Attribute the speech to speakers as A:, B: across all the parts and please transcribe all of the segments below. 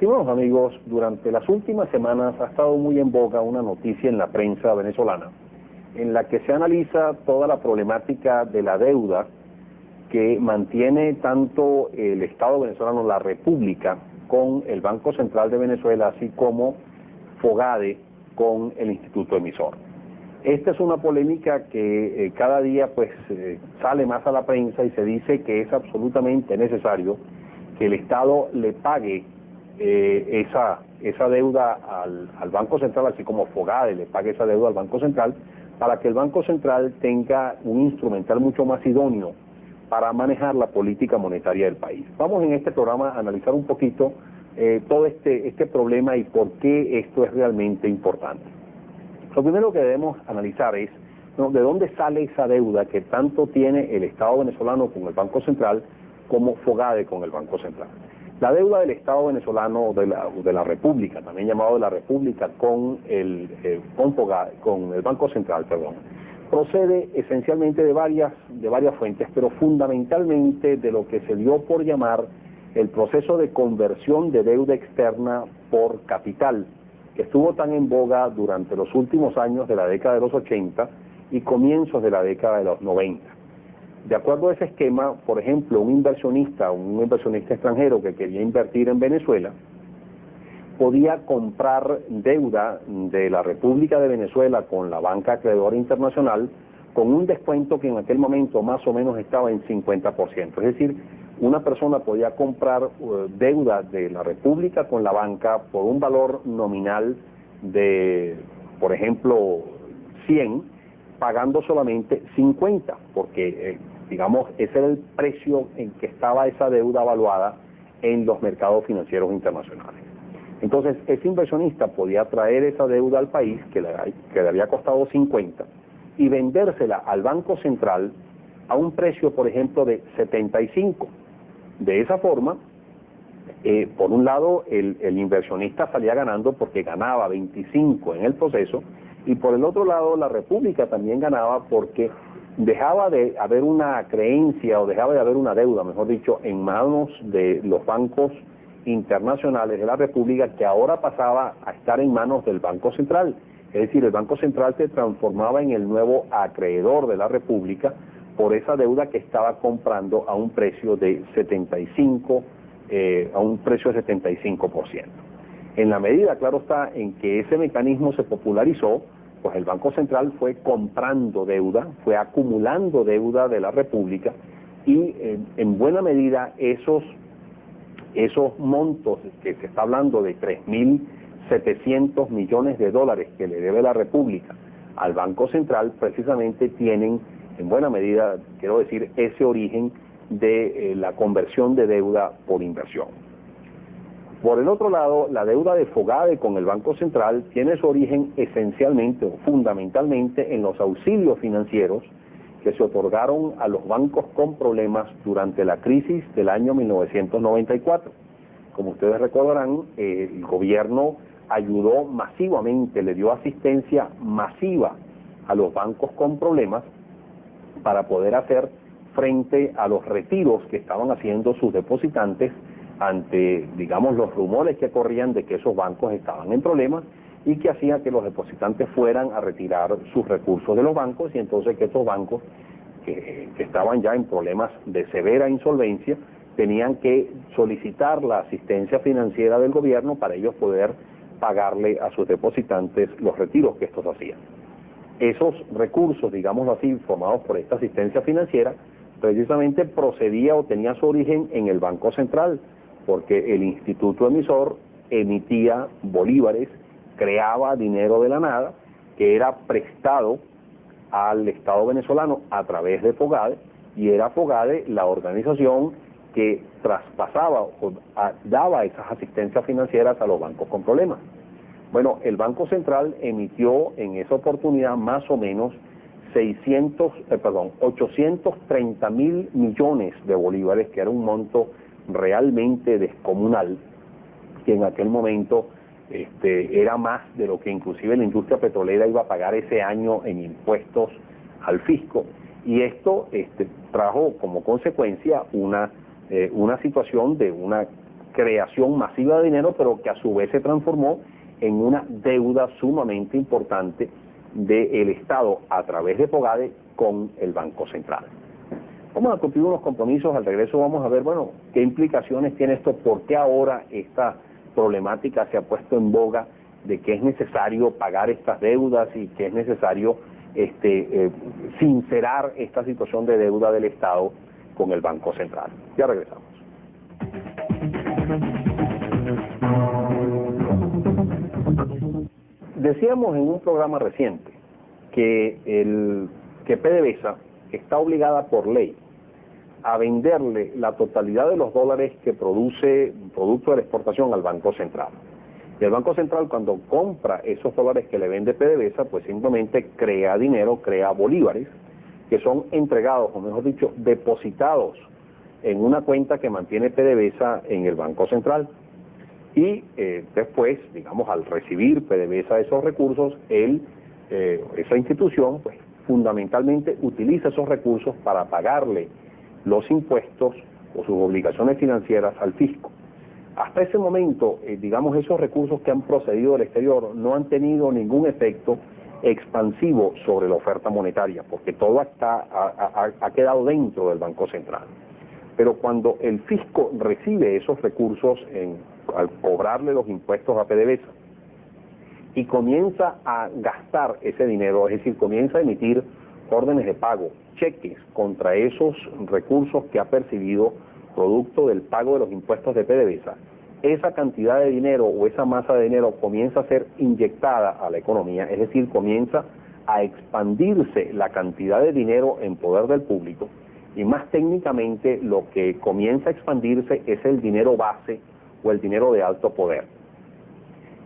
A: Estimados amigos, durante las últimas semanas ha estado muy en boga una noticia en la prensa venezolana en la que se analiza toda la problemática de la deuda que mantiene tanto el Estado venezolano, la República, con el Banco Central de Venezuela, así como FOGADE con el Instituto Emisor. Esta es una polémica que cada día sale más a la prensa y se dice que es absolutamente necesario que el Estado le pague esa deuda al Banco Central, así como FOGADE le pague esa deuda al Banco Central, para que el Banco Central tenga un instrumental mucho más idóneo para manejar la política monetaria del país. Vamos en este programa a analizar un poquito todo este problema y por qué esto es realmente importante. Lo primero que debemos analizar es de dónde sale esa deuda que tanto tiene el Estado venezolano con el Banco Central como FOGADE con el Banco Central. La deuda del Estado venezolano, de la República, también llamado de la República, con el Banco Central, procede esencialmente de varias fuentes, pero fundamentalmente de lo que se dio por llamar el proceso de conversión de deuda externa por capital, que estuvo tan en boga durante los últimos años de la década de los 80 y comienzos de la década de los 90. De acuerdo a ese esquema, por ejemplo, un inversionista extranjero que quería invertir en Venezuela podía comprar deuda de la República de Venezuela con la banca acreedora internacional con un descuento que en aquel momento más o menos estaba en 50%. Es decir, una persona podía comprar deuda de la República con la banca por un valor nominal de, por ejemplo, 100, pagando solamente 50, porque ese era el precio en que estaba esa deuda evaluada en los mercados financieros internacionales. Entonces, ese inversionista podía traer esa deuda al país, que le había costado 50, y vendérsela al Banco Central a un precio, por ejemplo, de 75. De esa forma, por un lado, el inversionista salía ganando porque ganaba 25 en el proceso, y por el otro lado, la República también ganaba porque dejaba de haber una creencia, o dejaba de haber una deuda, mejor dicho, en manos de los bancos internacionales de la República, que ahora pasaba a estar en manos del Banco Central. Es decir, el Banco Central se transformaba en el nuevo acreedor de la República por esa deuda que estaba comprando a un precio de 75%. En la medida, claro está, en que ese mecanismo se popularizó, pues el Banco Central fue comprando deuda, fue acumulando deuda de la República, y en buena medida esos montos que se está hablando de 3.700 millones de dólares que le debe la República al Banco Central, precisamente tienen en buena medida, quiero decir, ese origen de la conversión de deuda por inversión. Por el otro lado, la deuda de FOGADE con el Banco Central tiene su origen esencialmente o fundamentalmente en los auxilios financieros que se otorgaron a los bancos con problemas durante la crisis del año 1994. Como ustedes recordarán, el gobierno ayudó masivamente, le dio asistencia masiva a los bancos con problemas para poder hacer frente a los retiros que estaban haciendo sus depositantes ante, los rumores que corrían de que esos bancos estaban en problemas y que hacía que los depositantes fueran a retirar sus recursos de los bancos, y entonces que estos bancos que estaban ya en problemas de severa insolvencia tenían que solicitar la asistencia financiera del gobierno para ellos poder pagarle a sus depositantes los retiros que estos hacían. Esos recursos, digámoslo así, formados por esta asistencia financiera, precisamente procedía o tenía su origen en el Banco Central, porque el Instituto Emisor emitía bolívares, creaba dinero de la nada, que era prestado al Estado venezolano a través de FOGADE, y era FOGADE la organización que traspasaba o daba esas asistencias financieras a los bancos con problemas. Bueno, el Banco Central emitió en esa oportunidad más o menos 830 mil millones de bolívares, que era un monto realmente descomunal, que en aquel momento era más de lo que inclusive la industria petrolera iba a pagar ese año en impuestos al fisco, y esto trajo como consecuencia una situación de una creación masiva de dinero, pero que a su vez se transformó en una deuda sumamente importante del Estado a través de FOGADE con el Banco Central. Vamos a cumplir unos compromisos, al regreso vamos a ver, bueno, qué implicaciones tiene esto, por qué ahora esta problemática se ha puesto en boga de que es necesario pagar estas deudas y que es necesario sincerar esta situación de deuda del Estado con el Banco Central. Ya regresamos. Decíamos en un programa reciente que PDVSA está obligada por ley a venderle la totalidad de los dólares que produce producto de la exportación al Banco Central. Y el Banco Central, cuando compra esos dólares que le vende PDVSA, pues simplemente crea dinero, crea bolívares, que son entregados, o mejor dicho, depositados en una cuenta que mantiene PDVSA en el Banco Central. Y después, digamos, al recibir PDVSA esos recursos, esa institución, pues fundamentalmente utiliza esos recursos para pagarle los impuestos o sus obligaciones financieras al fisco. Hasta ese momento, digamos, esos recursos que han procedido del exterior no han tenido ningún efecto expansivo sobre la oferta monetaria, porque todo ha quedado dentro del Banco Central. Pero cuando el fisco recibe esos recursos al cobrarle los impuestos a PDVSA y comienza a gastar ese dinero, es decir, comienza a emitir órdenes de pago, cheques contra esos recursos que ha percibido producto del pago de los impuestos de PDVSA, esa cantidad de dinero o esa masa de dinero comienza a ser inyectada a la economía, es decir, comienza a expandirse la cantidad de dinero en poder del público, y más técnicamente lo que comienza a expandirse es el dinero base o el dinero de alto poder.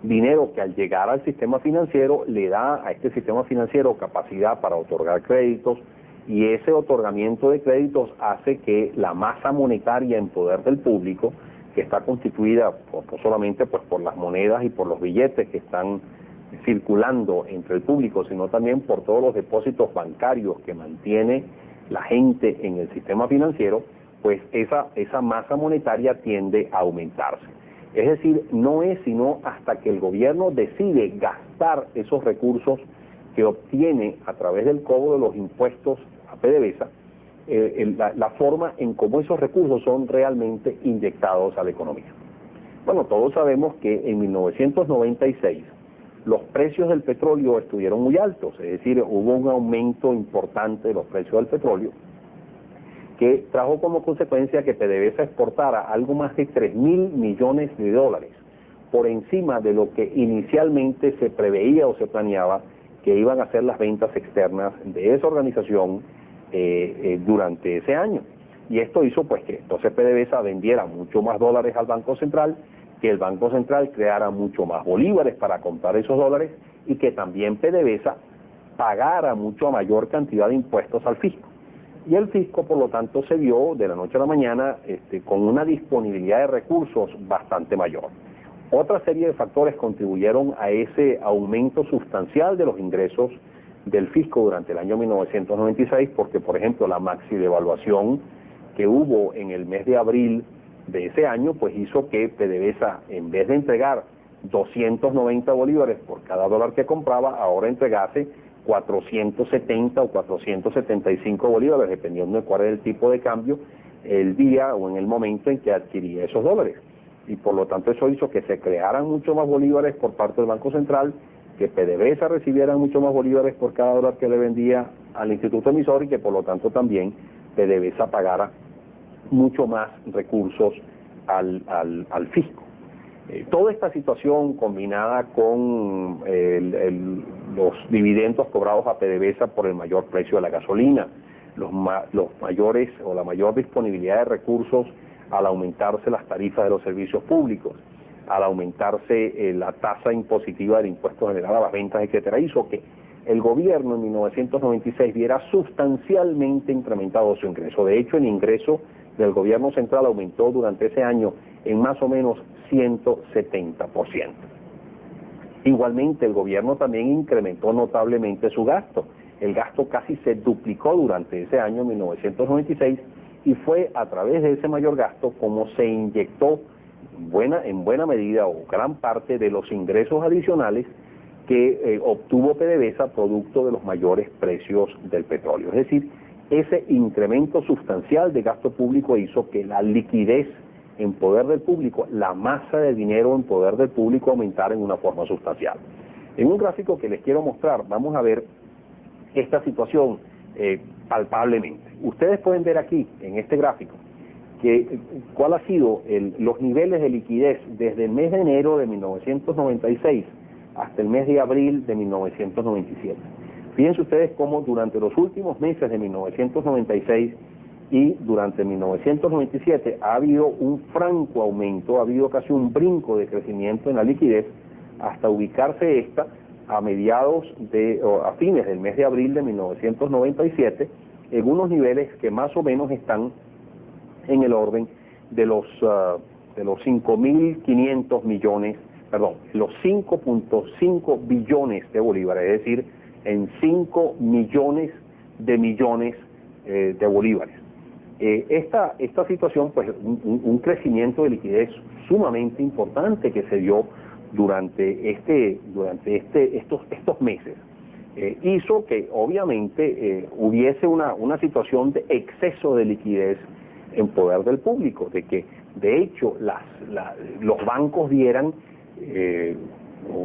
A: Dinero que al llegar al sistema financiero le da a este sistema financiero capacidad para otorgar créditos, y ese otorgamiento de créditos hace que la masa monetaria en poder del público, que está constituida no solamente pues por las monedas y por los billetes que están circulando entre el público, sino también por todos los depósitos bancarios que mantiene la gente en el sistema financiero, pues esa masa monetaria tiende a aumentarse. Es decir, no es sino hasta que el gobierno decide gastar esos recursos que obtiene a través del cobro de los impuestos a PDVSA, la forma en cómo esos recursos son realmente inyectados a la economía. Bueno, todos sabemos que en 1996 los precios del petróleo estuvieron muy altos, es decir, hubo un aumento importante de los precios del petróleo que trajo como consecuencia que PDVSA exportara algo más de 3.000 millones de dólares, por encima de lo que inicialmente se preveía o se planeaba que iban a ser las ventas externas de esa organización durante ese año. Y esto hizo pues que entonces PDVSA vendiera mucho más dólares al Banco Central, que el Banco Central creara mucho más bolívares para comprar esos dólares, y que también PDVSA pagara mucho mayor cantidad de impuestos al fisco. Y el fisco, por lo tanto, se vio de la noche a la mañana con una disponibilidad de recursos bastante mayor. Otra serie de factores contribuyeron a ese aumento sustancial de los ingresos del fisco durante el año 1996, porque, por ejemplo, la maxi devaluación que hubo en el mes de abril de ese año, pues hizo que PDVSA, en vez de entregar 290 bolívares por cada dólar que compraba, ahora entregase 470 o 475 bolívares, dependiendo de cuál es el tipo de cambio, el día o en el momento en que adquiría esos dólares. Y por lo tanto eso hizo que se crearan mucho más bolívares por parte del Banco Central, que PDVSA recibiera mucho más bolívares por cada dólar que le vendía al instituto emisor, y que por lo tanto también PDVSA pagara mucho más recursos al fisco. Toda esta situación, combinada con los dividendos cobrados a PDVSA por el mayor precio de la gasolina, los mayores o la mayor disponibilidad de recursos al aumentarse las tarifas de los servicios públicos, al aumentarse la tasa impositiva del impuesto general a las ventas, etcétera, hizo que el gobierno en 1996 viera sustancialmente incrementado su ingreso. De hecho, el ingreso del gobierno central aumentó durante ese año en más o menos 170%. Igualmente, el gobierno también incrementó notablemente su gasto. El gasto casi se duplicó durante ese año 1996, y fue a través de ese mayor gasto como se inyectó en buena medida o gran parte de los ingresos adicionales que obtuvo PDVSA producto de los mayores precios del petróleo. Es decir, ese incremento sustancial de gasto público hizo que la liquidez en poder del público, la masa de dinero en poder del público aumentara en una forma sustancial. En un gráfico que les quiero mostrar, vamos a ver esta situación palpablemente. Ustedes pueden ver aquí, en este gráfico, cuál ha sido los niveles de liquidez desde el mes de enero de 1996 hasta el mes de abril de 1997. Fíjense ustedes cómo durante los últimos meses de 1996 y durante 1997 ha habido un franco aumento, ha habido casi un brinco de crecimiento en la liquidez hasta ubicarse a fines del mes de abril de 1997 en unos niveles que más o menos están en el orden de los 5.500 millones, perdón, los 5.5 billones de bolívares, es decir, en 5 millones de bolívares. Esta situación, pues un crecimiento de liquidez sumamente importante que se dio durante estos meses, hizo que obviamente hubiese una situación de exceso de liquidez en poder del público, de que de hecho los bancos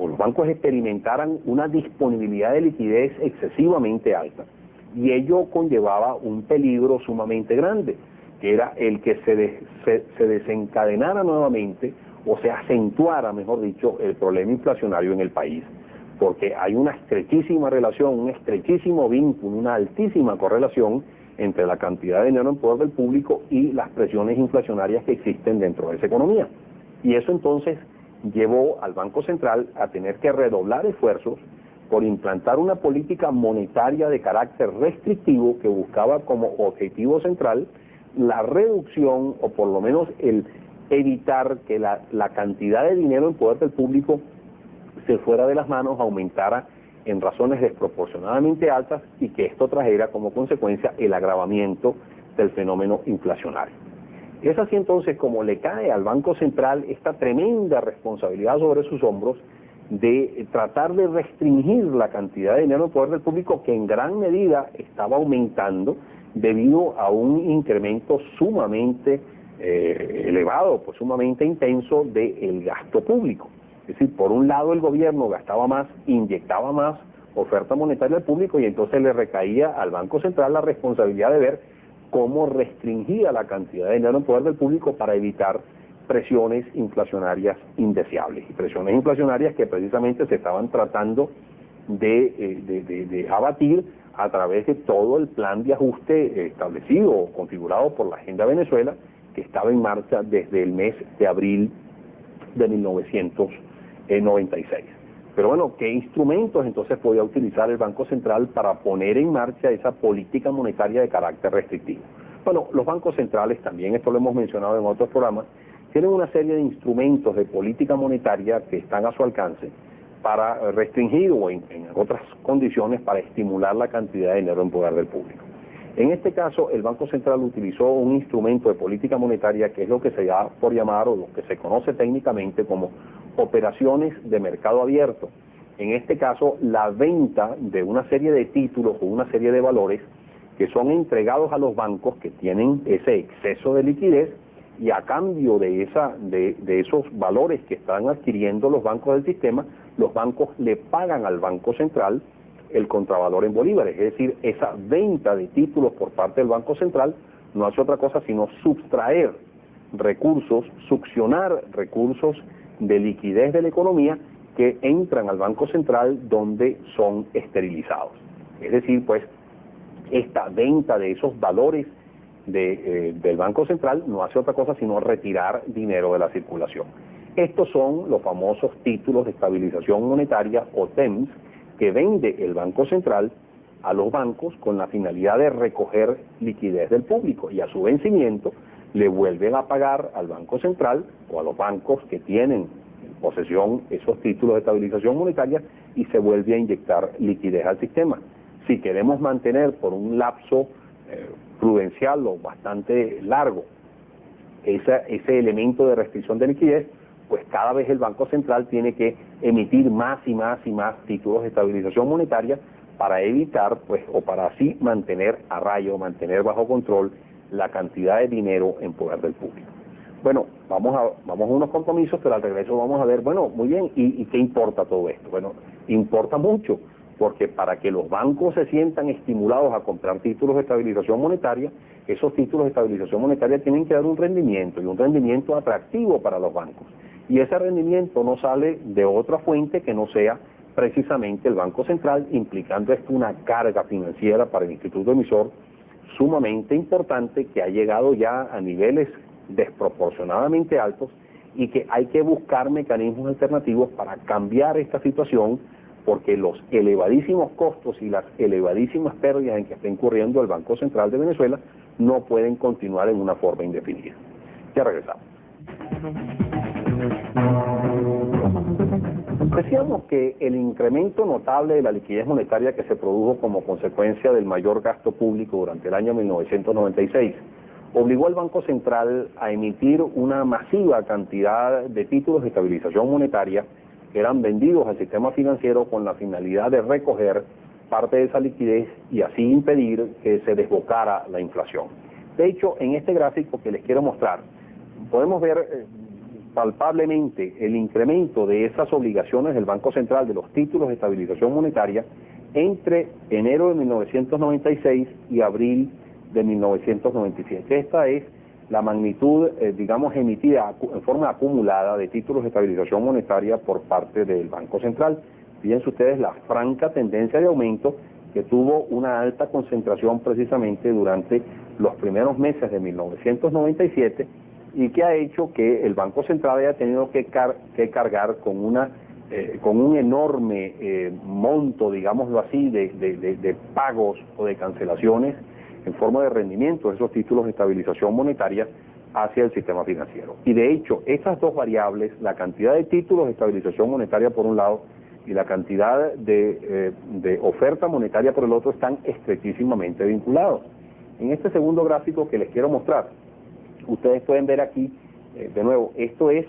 A: los bancos experimentaran una disponibilidad de liquidez excesivamente alta, y ello conllevaba un peligro sumamente grande, que era el que se desencadenara nuevamente o se acentuara, mejor dicho, el problema inflacionario en el país, porque hay una estrechísima relación, un estrechísimo vínculo, una altísima correlación entre la cantidad de dinero en poder del público y las presiones inflacionarias que existen dentro de esa economía. Y eso entonces llevó al Banco Central a tener que redoblar esfuerzos por implantar una política monetaria de carácter restrictivo que buscaba como objetivo central la reducción, o por lo menos el evitar que la cantidad de dinero en poder del público se fuera de las manos, aumentara en razones desproporcionadamente altas, y que esto trajera como consecuencia el agravamiento del fenómeno inflacionario. Es así entonces como le cae al Banco Central esta tremenda responsabilidad sobre sus hombros de tratar de restringir la cantidad de dinero en poder del público, que en gran medida estaba aumentando debido a un incremento sumamente elevado, pues sumamente intenso del gasto público. Es decir, por un lado el gobierno gastaba más, inyectaba más oferta monetaria al público, y entonces le recaía al Banco Central la responsabilidad de ver cómo restringía la cantidad de dinero en poder del público para evitar presiones inflacionarias indeseables, y presiones inflacionarias que precisamente se estaban tratando de abatir a través de todo el plan de ajuste establecido o configurado por la Agenda Venezuela, que estaba en marcha desde el mes de abril de 1996. Pero bueno, ¿qué instrumentos entonces podía utilizar el Banco Central para poner en marcha esa política monetaria de carácter restrictivo? Bueno, los bancos centrales también, esto lo hemos mencionado en otros programas, tienen una serie de instrumentos de política monetaria que están a su alcance para restringir o en otras condiciones para estimular la cantidad de dinero en poder del público. En este caso, el Banco Central utilizó un instrumento de política monetaria que es lo que se da por llamar, o lo que se conoce técnicamente como operaciones de mercado abierto. En este caso, la venta de una serie de títulos o una serie de valores que son entregados a los bancos que tienen ese exceso de liquidez, y a cambio de esos valores que están adquiriendo los bancos del sistema, los bancos le pagan al Banco Central el contravalor en bolívares. Es decir, esa venta de títulos por parte del Banco Central no hace otra cosa sino sustraer recursos, succionar recursos de liquidez de la economía que entran al Banco Central, donde son esterilizados. Es decir, pues, esta venta de esos valores del Banco Central no hace otra cosa sino retirar dinero de la circulación. Estos son los famosos títulos de estabilización monetaria, o TEMS, que vende el Banco Central a los bancos con la finalidad de recoger liquidez del público, y a su vencimiento le vuelven a pagar al Banco Central o a los bancos que tienen en posesión esos títulos de estabilización monetaria, y se vuelve a inyectar liquidez al sistema. Si queremos mantener por un lapso prudencial o bastante largo ese elemento de restricción de liquidez, pues cada vez el Banco Central tiene que emitir más y más y más títulos de estabilización monetaria para evitar, pues, o para así mantener a raya o mantener bajo control la cantidad de dinero en poder del público. Bueno, vamos a unos compromisos, pero al regreso vamos a ver, bueno, muy bien, ¿y qué importa todo esto? Bueno, importa mucho, porque para que los bancos se sientan estimulados a comprar títulos de estabilización monetaria, esos títulos de estabilización monetaria tienen que dar un rendimiento, y un rendimiento atractivo para los bancos. Y ese rendimiento no sale de otra fuente que no sea precisamente el Banco Central, implicando esto una carga financiera para el instituto emisor sumamente importante, que ha llegado ya a niveles desproporcionadamente altos, y que hay que buscar mecanismos alternativos para cambiar esta situación, porque los elevadísimos costos y las elevadísimas pérdidas en que está incurriendo el Banco Central de Venezuela no pueden continuar en una forma indefinida. Ya regresamos. Decíamos que el incremento notable de la liquidez monetaria que se produjo como consecuencia del mayor gasto público durante el año 1996 obligó al Banco Central a emitir una masiva cantidad de títulos de estabilización monetaria que eran vendidos al sistema financiero con la finalidad de recoger parte de esa liquidez y así impedir que se desbocara la inflación. De hecho, en este gráfico que les quiero mostrar, podemos ver palpablemente el incremento de esas obligaciones del Banco Central de los títulos de estabilización monetaria entre enero de 1996 y abril de 1997. Esta es la magnitud, digamos, emitida en forma acumulada de títulos de estabilización monetaria por parte del Banco Central. Fíjense ustedes la franca tendencia de aumento que tuvo una alta concentración precisamente durante los primeros meses de 1997 y que ha hecho que el Banco Central haya tenido que cargar con un enorme monto, digámoslo así, de pagos o de cancelaciones en forma de rendimiento de esos títulos de estabilización monetaria hacia el sistema financiero. Y de hecho, estas dos variables, la cantidad de títulos de estabilización monetaria por un lado y la cantidad de oferta monetaria por el otro, están estrechísimamente vinculados. En este segundo gráfico que les quiero mostrar, ustedes pueden ver aquí, de nuevo, esto es,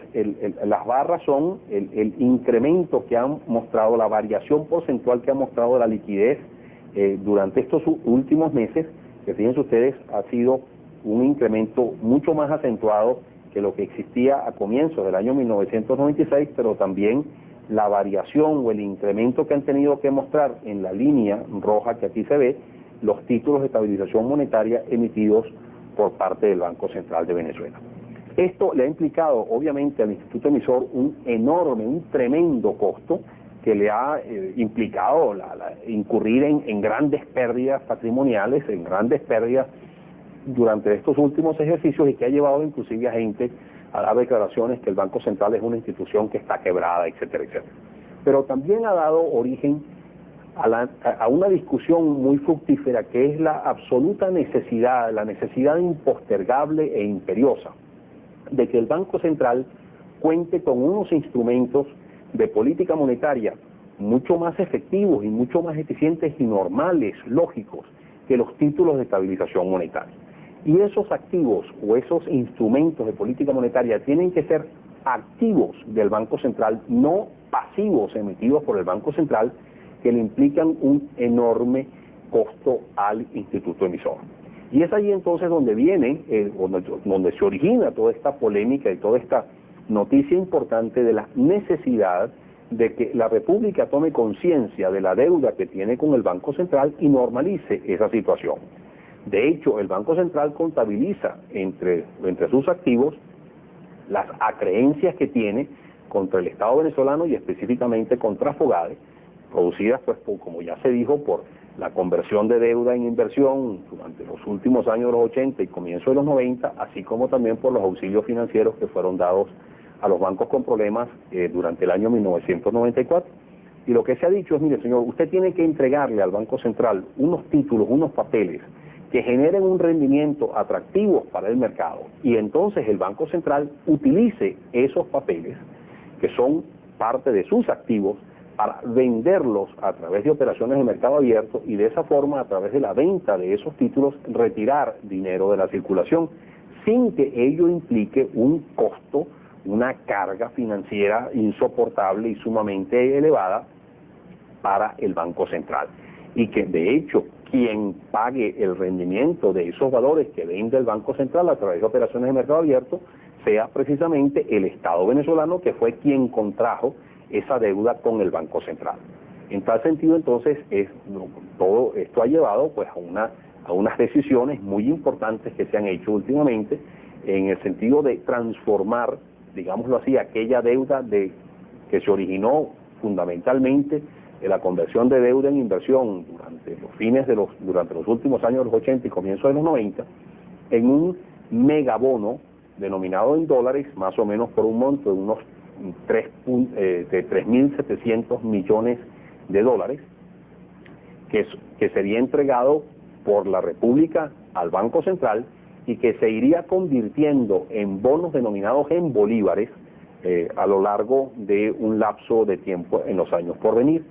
A: las barras son el incremento que han mostrado, la variación porcentual que ha mostrado la liquidez durante estos últimos meses, que fíjense ustedes, ha sido un incremento mucho más acentuado que lo que existía a comienzos del año 1996, pero también la variación o el incremento que han tenido que mostrar en la línea roja que aquí se ve, los títulos de estabilización monetaria emitidos por parte del Banco Central de Venezuela. Esto le ha implicado, obviamente, al instituto emisor un enorme, un tremendo costo que le ha implicado incurrir en grandes pérdidas patrimoniales, en grandes pérdidas durante estos últimos ejercicios, y que ha llevado inclusive a gente a dar declaraciones que el Banco Central es una institución que está quebrada, etcétera, etcétera. Pero también ha dado origen a una discusión muy fructífera, que es la absoluta necesidad, la necesidad impostergable e imperiosa de que el Banco Central cuente con unos instrumentos de política monetaria mucho más efectivos y mucho más eficientes y normales, lógicos, que los títulos de estabilización monetaria. Y esos activos o esos instrumentos de política monetaria tienen que ser activos del Banco Central, no pasivos emitidos por el Banco Central, que le implican un enorme costo al instituto emisor. Y es ahí entonces donde viene, donde se origina toda esta polémica y toda esta noticia importante de la necesidad de que la República tome conciencia de la deuda que tiene con el Banco Central y normalice esa situación. De hecho, el Banco Central contabiliza entre sus activos las acreencias que tiene contra el Estado venezolano y específicamente contra Fogade, producidas, pues, como ya se dijo, por la conversión de deuda en inversión durante los últimos años de los 80 y comienzo de los 90, así como también por los auxilios financieros que fueron dados a los bancos con problemas durante el año 1994. Y lo que se ha dicho es, mire señor, usted tiene que entregarle al Banco Central unos títulos, unos papeles que generen un rendimiento atractivo para el mercado, y entonces el Banco Central utilice esos papeles, que son parte de sus activos, para venderlos a través de operaciones de mercado abierto, y de esa forma, a través de la venta de esos títulos, retirar dinero de la circulación, sin que ello implique un costo, una carga financiera insoportable y sumamente elevada para el Banco Central. Y que de hecho quien pague el rendimiento de esos valores que vende el Banco Central a través de operaciones de mercado abierto sea precisamente el Estado venezolano, que fue quien contrajo esa deuda con el Banco Central. En tal sentido, entonces, todo esto ha llevado pues a unas decisiones muy importantes que se han hecho últimamente en el sentido de transformar, digámoslo así, aquella deuda que se originó fundamentalmente en la conversión de deuda en inversión durante los últimos años de los 80 y comienzos de los 90, en un megabono denominado en dólares, más o menos por un monto de unos 3.700 millones de dólares, que sería entregado por la República al Banco Central y que se iría convirtiendo en bonos denominados en bolívares a lo largo de un lapso de tiempo en los años por venir.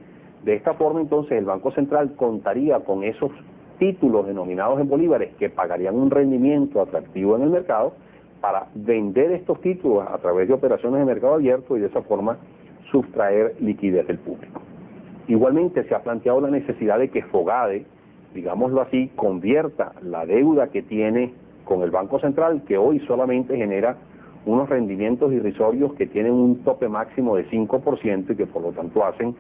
A: De esta forma, entonces, el Banco Central contaría con esos títulos denominados en bolívares que pagarían un rendimiento atractivo en el mercado para vender estos títulos a través de operaciones de mercado abierto y de esa forma sustraer liquidez del público. Igualmente se ha planteado la necesidad de que FOGADE, digámoslo así, convierta la deuda que tiene con el Banco Central, que hoy solamente genera unos rendimientos irrisorios que tienen un tope máximo de 5% y que por lo tanto hacen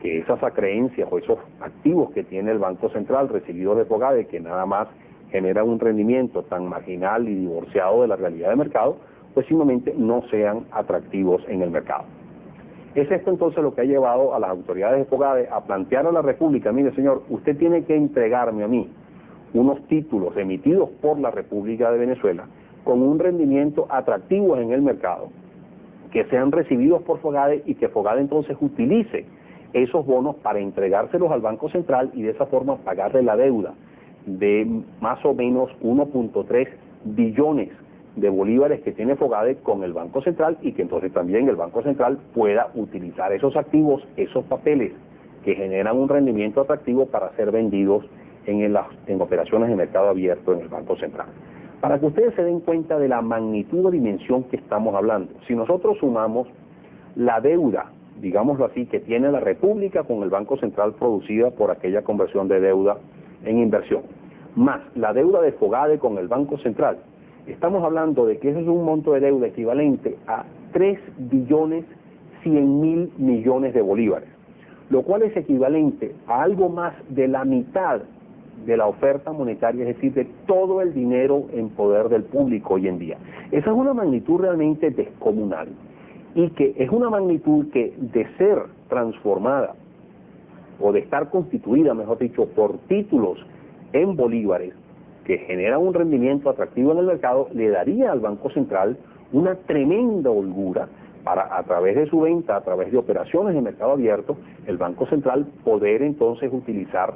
A: que esas acreencias o esos activos que tiene el Banco Central recibidos de FOGADE, que nada más generan un rendimiento tan marginal y divorciado de la realidad de mercado, pues simplemente no sean atractivos en el mercado. Es esto entonces lo que ha llevado a las autoridades de FOGADE a plantear a la República: mire señor, usted tiene que entregarme a mí unos títulos emitidos por la República de Venezuela con un rendimiento atractivo en el mercado, que sean recibidos por FOGADE y que FOGADE entonces utilice esos bonos para entregárselos al Banco Central y de esa forma pagarle la deuda de más o menos 1.3 billones de bolívares que tiene FOGADE con el Banco Central, y que entonces también el Banco Central pueda utilizar esos activos, esos papeles que generan un rendimiento atractivo para ser vendidos en operaciones de mercado abierto en el Banco Central. Para que ustedes se den cuenta de la magnitud o dimensión que estamos hablando, si nosotros sumamos la deuda, digámoslo así, que tiene la República con el Banco Central producida por aquella conversión de deuda en inversión, más la deuda de FOGADE con el Banco Central, estamos hablando de que ese es un monto de deuda equivalente a 3.100.000 millones de bolívares, lo cual es equivalente a algo más de la mitad de la oferta monetaria, es decir, de todo el dinero en poder del público hoy en día. Esa es una magnitud realmente descomunal, y que es una magnitud que, de ser transformada o de estar constituida, mejor dicho, por títulos en bolívares que generan un rendimiento atractivo en el mercado, le daría al Banco Central una tremenda holgura para, a través de su venta, a través de operaciones de mercado abierto, el Banco Central poder entonces utilizar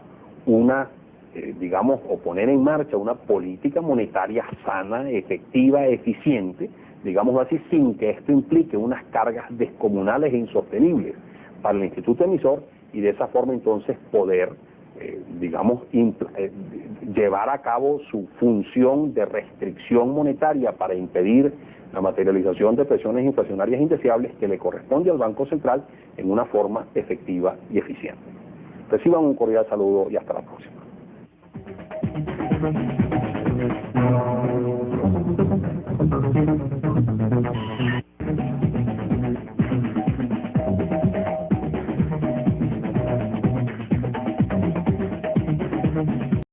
A: o poner en marcha una política monetaria sana, efectiva, eficiente, digámoslo así, sin que esto implique unas cargas descomunales e insostenibles para el instituto emisor, y de esa forma entonces poder, llevar a cabo su función de restricción monetaria para impedir la materialización de presiones inflacionarias indeseables que le corresponde al Banco Central en una forma efectiva y eficiente. Reciban un cordial saludo y hasta la próxima.